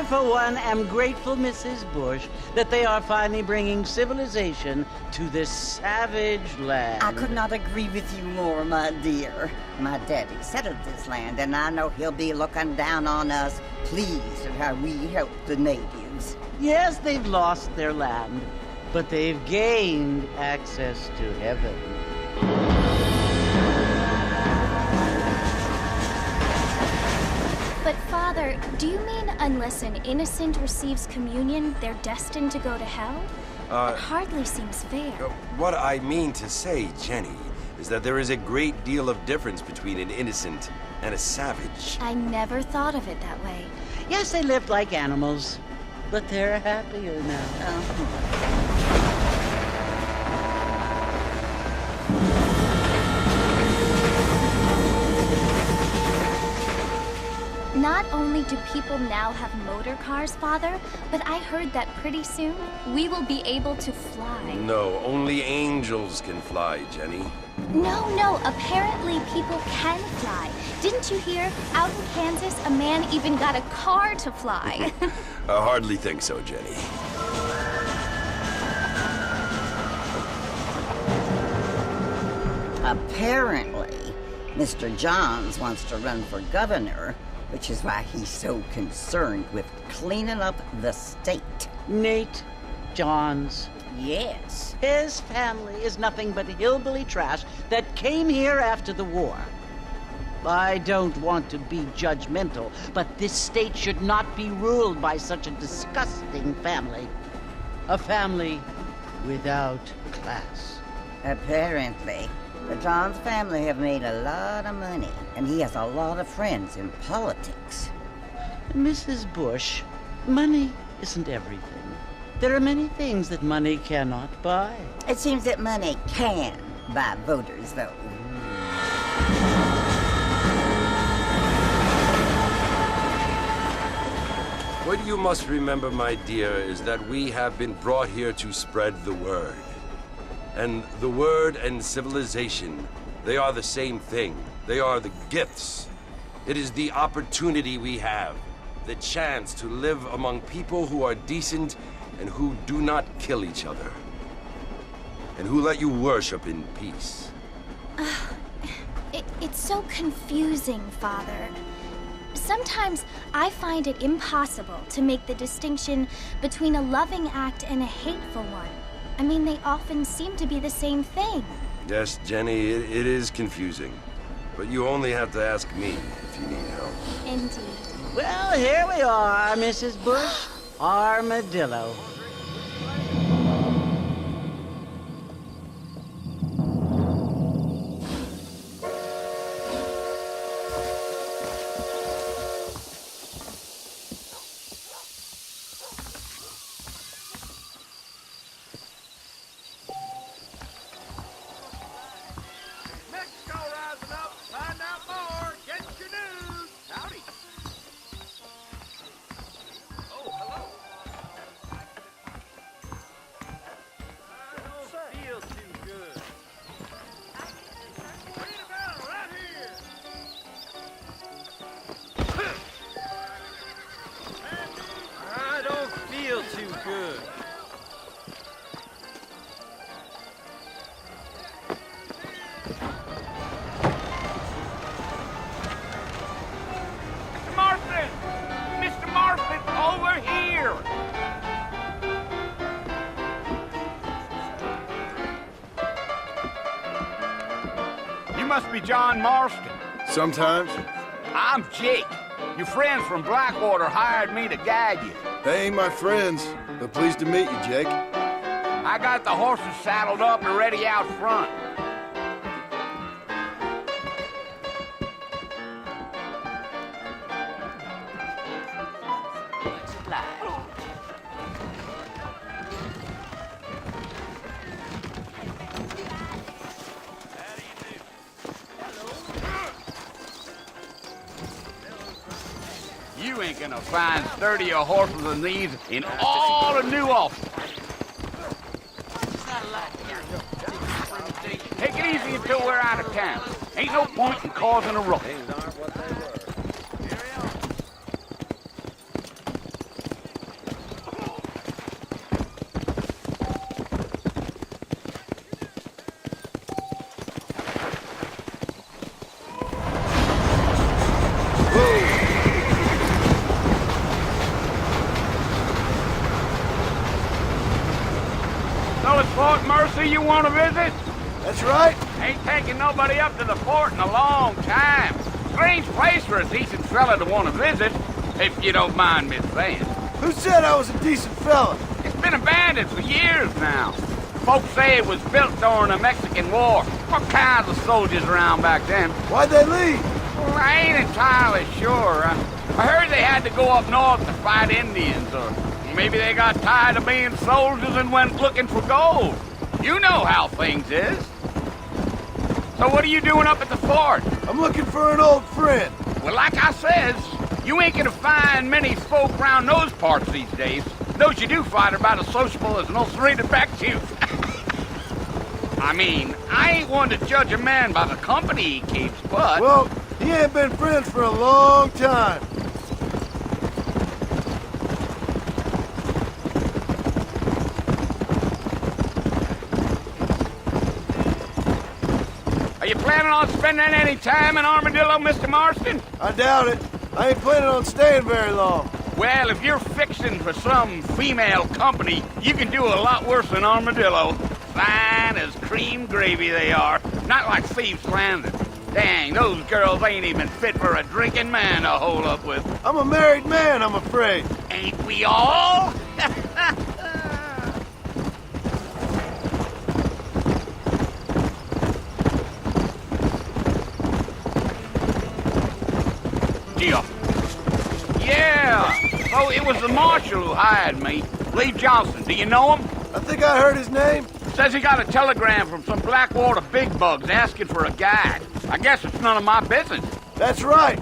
I, for one, am grateful, Mrs. Bush, that they are finally bringing civilization to this savage land. I could not agree with you more, my dear. My daddy settled this land, and I know he'll be looking down on us, pleased at how we help the natives. Yes, they've lost their land, but they've gained access to heaven. But Father, do you mean unless an innocent receives communion, they're destined to go to hell? That hardly seems fair. What I mean to say, Jenny, is that there is a great deal of difference between an innocent and a savage. I never thought of it that way. Yes, they lived like animals, but they're happier now. Not only do people now have motor cars, Father, but I heard that pretty soon we will be able to fly. No, only angels can fly, Jenny. No, apparently people can fly. Didn't you hear? Out in Kansas, a man even got a car to fly. I hardly think so, Jenny. Apparently, Mr. Johns wants to run for governor, which is why he's so concerned with cleaning up the state. Nate Johns. Yes. His family is nothing but hillbilly trash that came here after the war. I don't want to be judgmental, but this state should not be ruled by such a disgusting family. A family without class. Apparently. The Johns family have made a lot of money, and he has a lot of friends in politics. Mrs. Bush, money isn't everything. There are many things that money cannot buy. It seems that money can buy voters, though. What you must remember, my dear, is that we have been brought here to spread the word. And the word and civilization, they are the same thing. They are the gifts. It is the opportunity we have, the chance to live among people who are decent and who do not kill each other, and who let you worship in peace. It's so confusing, Father. Sometimes I find it impossible to make the distinction between a loving act and a hateful one. I mean, they often seem to be the same thing. Yes, Jenny, it is confusing. But you only have to ask me if you need help. Indeed. Well, here we are, Mrs. Bush. Armadillo. Must be John Marston. Sometimes. I'm Jake. Your friends from Blackwater hired me to guide you. They ain't my friends, but pleased to meet you, Jake. I got the horses saddled up and ready out front. You ain't gonna find sturdier horses than these in all of New Ulster. Take it easy until we're out of town. Ain't no point in causing a ruckus. Tennessee you want to visit? That's right. Ain't taking nobody up to the fort in a long time. Strange place for a decent fella to want to visit, if you don't mind me saying. Who said I was a decent fella? It's been abandoned for years now. Folks say it was built during the Mexican War. What kinds of soldiers around back then? Why'd they leave? Well, I ain't entirely sure. I heard they had to go up north to fight Indians, or maybe they got tired of being soldiers and went looking for gold. You know how things is. So what are you doing up at the fort? I'm looking for an old friend. Well, like I says, you ain't gonna find many folk around those parts these days. Those you do find are about as sociable as an ulcerated back tooth. I mean, I ain't one to judge a man by the company he keeps, but... Well, he ain't been friends for a long time. Are you planning on spending any time in Armadillo, Mr. Marston? I doubt it. I ain't planning on staying very long. Well, if you're fixing for some female company, you can do a lot worse than Armadillo. Fine as cream gravy they are. Not like Thieves' Landing. Dang, those girls ain't even fit for a drinking man to hold up with. I'm a married man, I'm afraid. Ain't we all? Yeah. Oh, it was the marshal who hired me. Lee Johnson. Do you know him? I think I heard his name. Says he got a telegram from some Blackwater big bugs asking for a guide. I guess it's none of my business. That's right.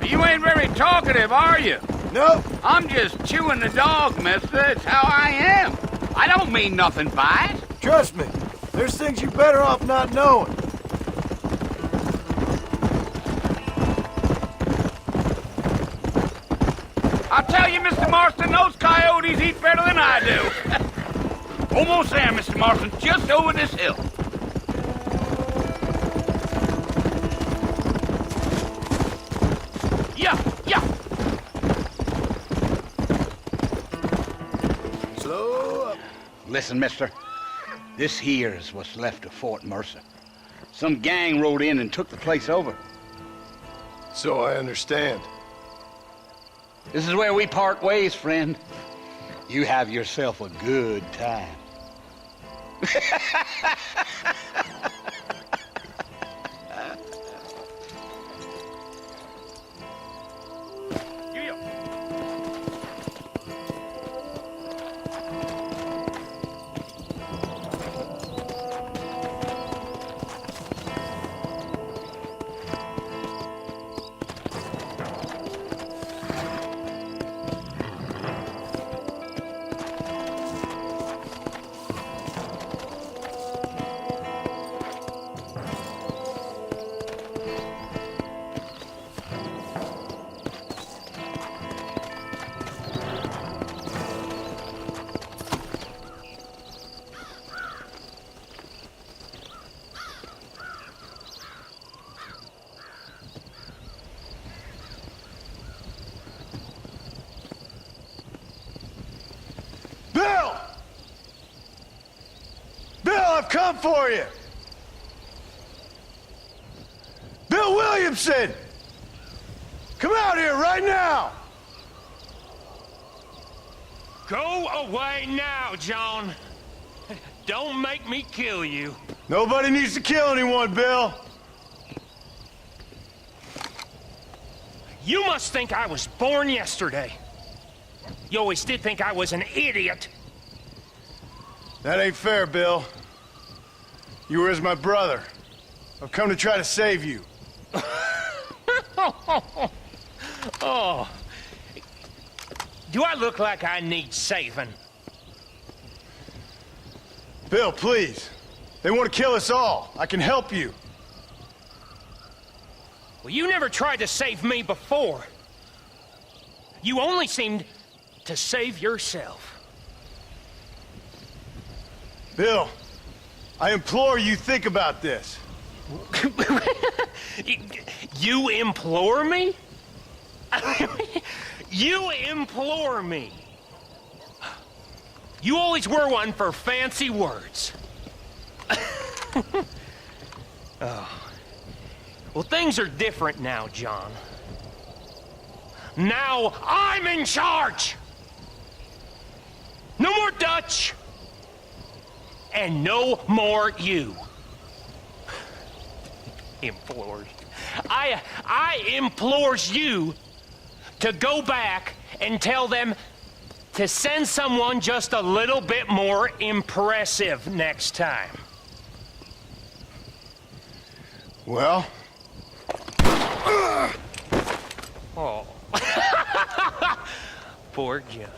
You ain't very talkative, are you? Nope. I'm just chewing the dog, mister. It's how I am. I don't mean nothing by it. Trust me. There's things you're better off not knowing. I'll tell you, Mr. Marston, those coyotes eat better than I do. Almost there, Mr. Marston. Just over this hill. Yeah. Slow up. Listen, mister. This here is what's left of Fort Mercer. Some gang rode in and took the place over. So I understand. This is where we part ways, friend. You have yourself a good time. I've come for you! Bill Williamson! Come out here right now! Go away now, John. Don't make me kill you. Nobody needs to kill anyone, Bill. You must think I was born yesterday. You always did think I was an idiot. That ain't fair, Bill. You were as my brother. I've come to try to save you. Oh. Do I look like I need saving? Bill, please. They want to kill us all. I can help you. Well, you never tried to save me before. You only seemed to save yourself. Bill, I implore you think about this. You implore me? You implore me. You always were one for fancy words. Oh. Well, things are different now, John. Now I'm in charge! No more Dutch! And no more you. Implores. I implores you to go back and tell them to send someone just a little bit more impressive next time. Well? Oh. Poor John.